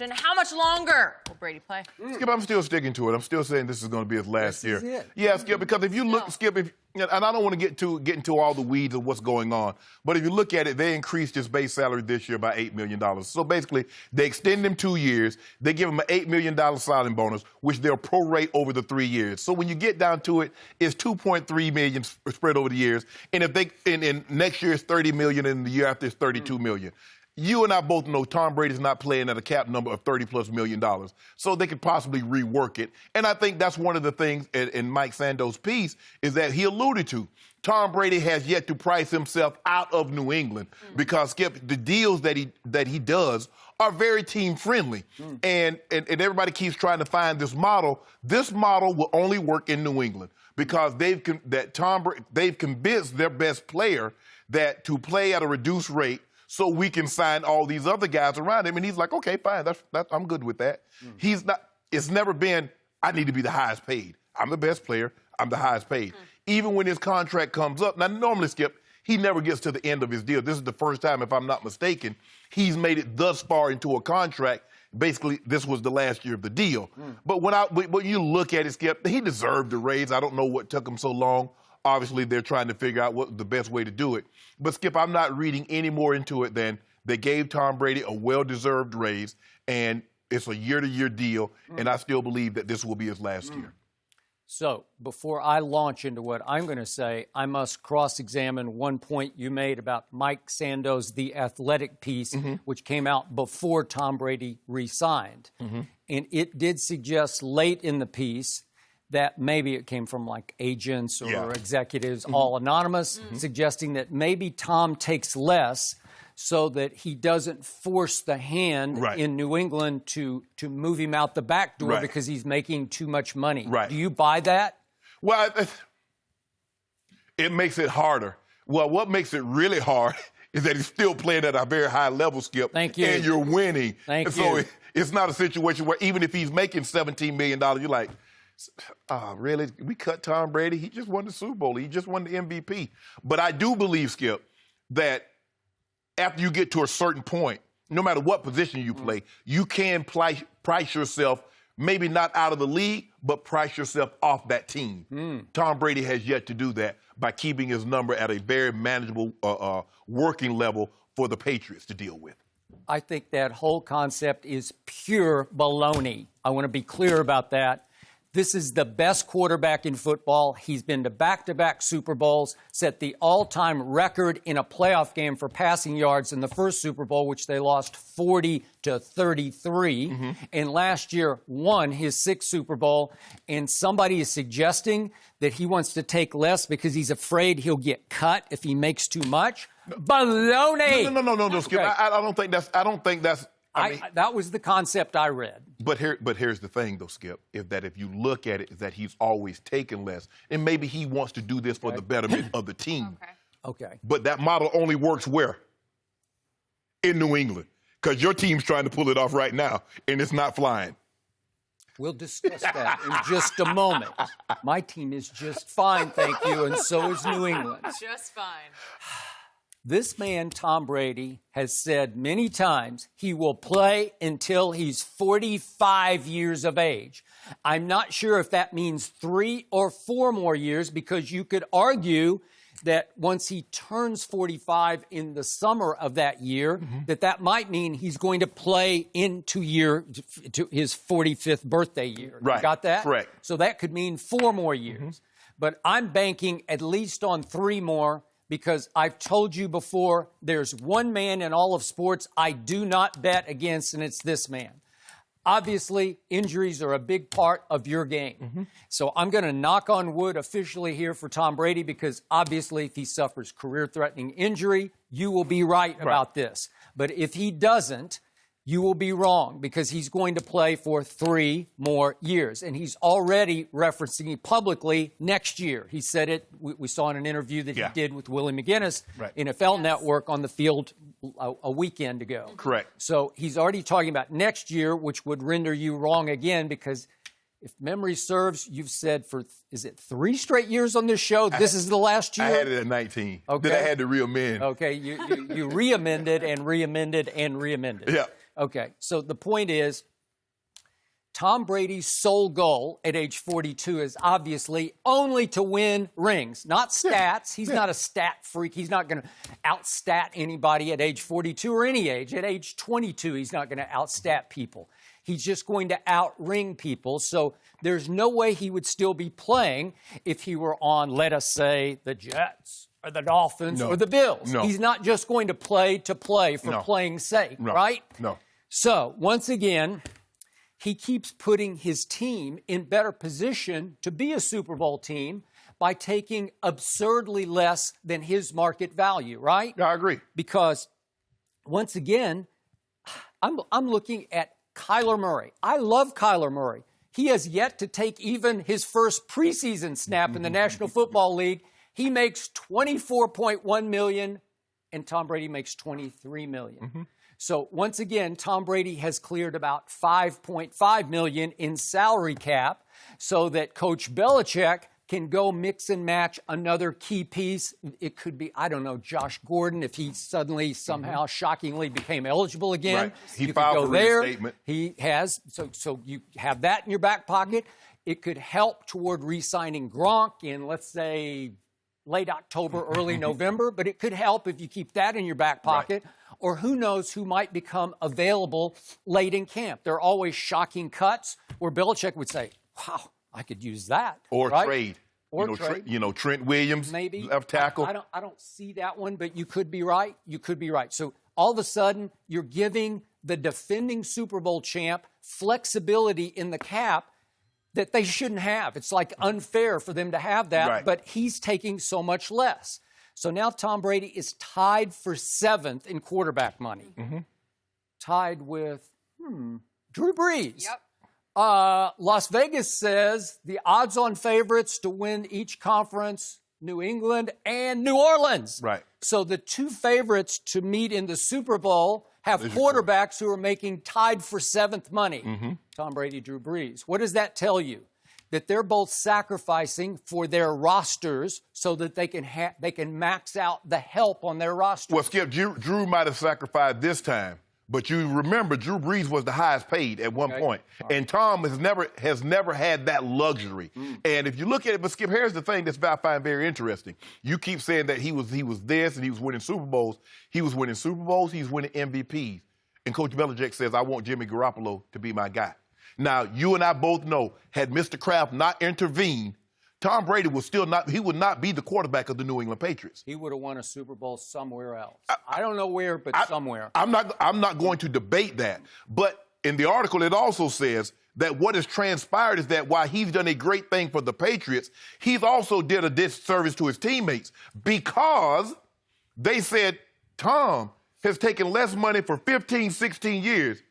And how much longer will Brady play? Skip, I'm still sticking to it. I'm still saying this is going to be his last year. Is it? Yeah, Skip, because if you look, Skip, and I don't want to get into all the weeds of what's going on, but if you look at it, they increased his base salary this year by $8 million. So basically, they extend him 2 years. They give him an $8 million signing bonus, which they'll prorate over the 3 years. So when you get down to it, it's $2.3 million spread over the years. And if they and next year is $30 million, and the year after it's $32 million. You and I both know Tom Brady's not playing at a cap number of $30+ million, so they could possibly rework it. And I think that's one of the things in Mike Sando's piece is that he alluded to. Tom Brady has yet to price himself out of New England because, Skip, the deals that he does are very team-friendly. And everybody keeps trying to find this model. This model will only work in New England because they've convinced their best player that to play at a reduced rate so we can sign all these other guys around him. And he's like, okay, fine, I'm good with that. It's never been, I need to be the highest paid. I'm the best player, I'm the highest paid. Even when his contract comes up, now normally, Skip, he never gets to the end of his deal. This is the first time, if I'm not mistaken, he's made it thus far into a contract. Basically, this was the last year of the deal. But when you look at it, Skip, he deserved the raise. I don't know what took him so long. Obviously, they're trying to figure out what the best way to do it. But, Skip, I'm not reading any more into it than they gave Tom Brady a well-deserved raise, and it's a year-to-year deal, and I still believe that this will be his last year. So before I launch into what I'm going to say, I must cross-examine one point you made about Mike Sando's The Athletic piece, which came out before Tom Brady re-signed. And it did suggest late in the piece that maybe it came from like agents or executives, all anonymous, suggesting that maybe Tom takes less so that he doesn't force the hand in New England to move him out the back door because he's making too much money. Do you buy that? Well, it makes it harder. Well, what makes it really hard is that he's still playing at a very high level, Skip. Thank you. And you're winning. Thank you. So it's not a situation where even if he's making $17 million, you're like, really? We cut Tom Brady? He just won the Super Bowl. He just won the MVP. But I do believe, Skip, that after you get to a certain point, no matter what position you play, you can price yourself, maybe not out of the league, but price yourself off that team. Tom Brady has yet to do that by keeping his number at a very manageable working level for the Patriots to deal with. I think that whole concept is pure baloney. I want to be clear about that. This is the best quarterback in football. He's been to back-to-back Super Bowls, set the all-time record in a playoff game for passing yards in the first Super Bowl, which they lost 40-33. And last year won his sixth Super Bowl. And somebody is suggesting that he wants to take less because he's afraid he'll get cut if he makes too much. Baloney! No, Skip. I don't think that's. I mean, that was the concept I read. But here's the thing, though, Skip, is that if you look at it, is that he's always taken less. And maybe he wants to do this for the betterment of the team. Okay. But that model only works where? In New England. Because your team's trying to pull it off right now, and it's not flying. We'll discuss that in just a moment. My team is just fine, thank you, and so is New England. Just fine. This man, Tom Brady, has said many times he will play until he's 45 years of age. I'm not sure if that means 3 or 4 more years, because you could argue that once he turns 45 in the summer of that year, that might mean he's going to play into to his 45th birthday year. Right. You got that? Correct. So that could mean 4 more years. But I'm banking at least on 3 more, because I've told you before, there's one man in all of sports I do not bet against, and it's this man. Obviously, injuries are a big part of your game. So I'm going to knock on wood officially here for Tom Brady, because obviously if he suffers career-threatening injury, you will be right about this. But if he doesn't, you will be wrong, because he's going to play for 3 more years. And he's already referencing it publicly next year. He said it, we saw in an interview that he did with Willie McGinnis, NFL Network, on the field a weekend ago. Correct. So he's already talking about next year, which would render you wrong again, because if memory serves, you've said for, is it 3 straight years on this show, this is the last year? I had it at 19. Okay. Then I had to re-amend. Okay, you re-amended and re-amended and re-amended. Yeah. Okay, so the point is, Tom Brady's sole goal at age 42 is obviously only to win rings, not stats. He's not a stat freak. He's not going to outstat anybody at age 42 or any age. At age 22, he's not going to outstat people. He's just going to outring people. So there's no way he would still be playing if he were on, let us say, the Jets or the Dolphins or the Bills. No. He's not just going to play for playing's sake, right? No. So once again, he keeps putting his team in better position to be a Super Bowl team by taking absurdly less than his market value, right? Yeah, I agree. Because, once again, I'm looking at Kyler Murray. I love Kyler Murray. He has yet to take even his first preseason snap in the National Football League. He makes $24.1 million, and Tom Brady makes $23 million. So once again, Tom Brady has cleared about $5.5 million in salary cap so that Coach Belichick can go mix and match another key piece. It could be, I don't know, Josh Gordon, if he suddenly somehow shockingly became eligible again. Right. He you filed could go for there. reinstatement. He has. So you have that in your back pocket. It could help toward re-signing Gronk in, let's say, late October, early November, but it could help if you keep that in your back pocket. Right. Or who knows who might become available late in camp. There are always shocking cuts where Belichick would say, wow, I could use that. Or right? trade. Or trade. Trent Williams, maybe left tackle. I don't see that one, but you could be right. You could be right. So all of a sudden, you're giving the defending Super Bowl champ flexibility in the cap that they shouldn't have. It's like unfair for them to have that, but he's taking so much less. So now Tom Brady is tied for 7th in quarterback money. Tied with, Drew Brees. Yep. Las Vegas says the odds-on favorites to win each conference, New England and New Orleans. Right. So the two favorites to meet in the Super Bowl have quarterbacks who are making tied for 7th money. Tom Brady, Drew Brees. What does that tell you? That they're both sacrificing for their rosters so that they can max out the help on their roster. Well, Skip, Drew might have sacrificed this time, but you remember Drew Brees was the highest paid at one point, and Tom has never had that luxury. And if you look at it, but Skip, here's the thing that's I find very interesting. You keep saying that he was this and he was winning Super Bowls. He was winning Super Bowls. He's winning MVPs. And Coach Belichick says, I want Jimmy Garoppolo to be my guy. Now, you and I both know, had Mr. Kraft not intervened, Tom Brady would not be the quarterback of the New England Patriots. He would have won a Super Bowl somewhere else. I don't know where, but somewhere. I'm not going to debate that. But in the article, it also says that what has transpired is that while he's done a great thing for the Patriots, he's also did a disservice to his teammates because they said Tom has taken less money for 15, 16 years.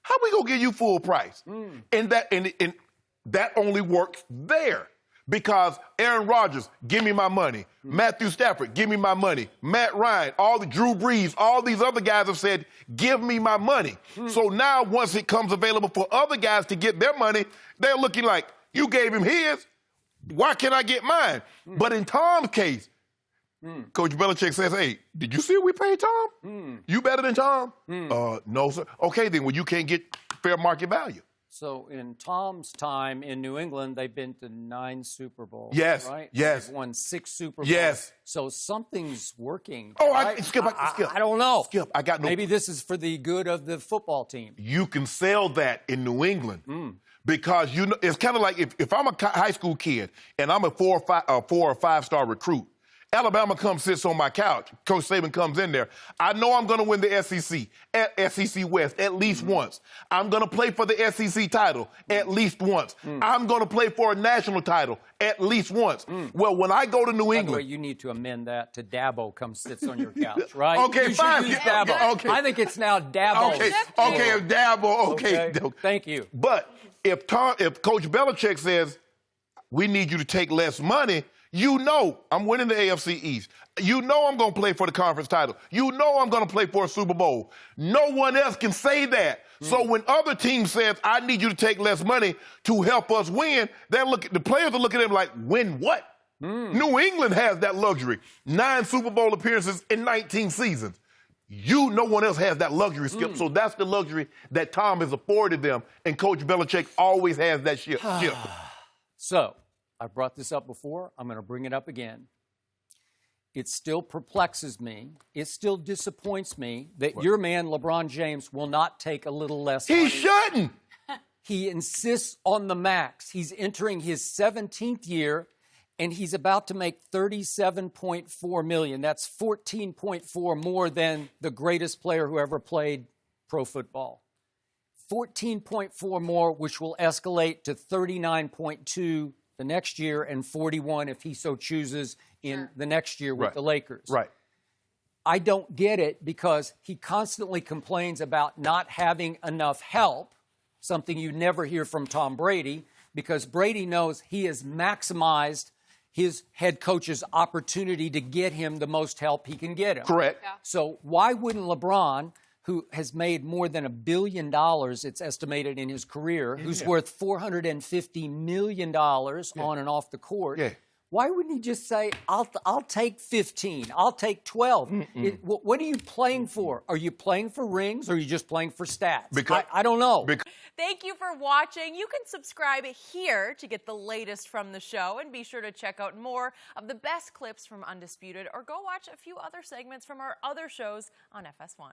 How we gonna give you full price? And that only works there because Aaron Rodgers, give me my money. Matthew Stafford, give me my money. Matt Ryan, all the Drew Brees, all these other guys have said, give me my money. So now once it comes available for other guys to get their money, they're looking like, you gave him his, why can't I get mine? But in Tom's case, Coach Belichick says, hey, did you see what we paid Tom? You better than Tom? No, sir. Okay, then, well, you can't get fair market value. So in Tom's time in New England, they've been to 9 Super Bowls, yes, right? Yes. They've won 6 Super Bowls. Yes. So something's working. Oh, right? Skip. I don't know. Skip, I got no... Maybe this is for the good of the football team. You can sell that in New England. Because, it's kind of like if I'm a high school kid and I'm a 4 or 5 star recruit, Alabama comes, sits on my couch. Coach Saban comes in there. I know I'm going to win the SEC West at least once. I'm going to play for the SEC title at least once. I'm going to play for a national title at least once. Well, when I go to New England... By the way, you need to amend that to Dabo comes, sits on your couch, right? Okay, you fine. Use Dabo. Okay. I think it's now Dabo. Okay, Dabo, okay. Thank you. But if Coach Belichick says, we need you to take less money... You know I'm winning the AFC East. You know I'm going to play for the conference title. You know I'm going to play for a Super Bowl. No one else can say that. So when other teams say, I need you to take less money to help us win, the players are looking at them like, win what? New England has that luxury. 9 Super Bowl appearances in 19 seasons. No one else has that luxury, Skip. So that's the luxury that Tom has afforded them, and Coach Belichick always has that ship. So, I've brought this up before. I'm going to bring it up again. It still perplexes me. It still disappoints me that your man, LeBron James, will not take a little less money. He shouldn't. He insists on the max. He's entering his 17th year, and he's about to make $37.4 million. That's $14.4 more than the greatest player who ever played pro football. $14.4 more, which will escalate to $39.2 the next year and $41 if he so chooses in the next year with the Lakers. Right. I don't get it because he constantly complains about not having enough help, something you never hear from Tom Brady, because Brady knows he has maximized his head coach's opportunity to get him the most help he can get him. Correct. Yeah. So why wouldn't LeBron, who has made more than $1 billion, it's estimated, in his career, who's worth $450 million on and off the court, why wouldn't he just say, I'll take 15, I'll take 12? What are you playing for? Are you playing for rings, or are you just playing for stats? I don't know. Thank you for watching. You can subscribe here to get the latest from the show, and be sure to check out more of the best clips from Undisputed, or go watch a few other segments from our other shows on FS1.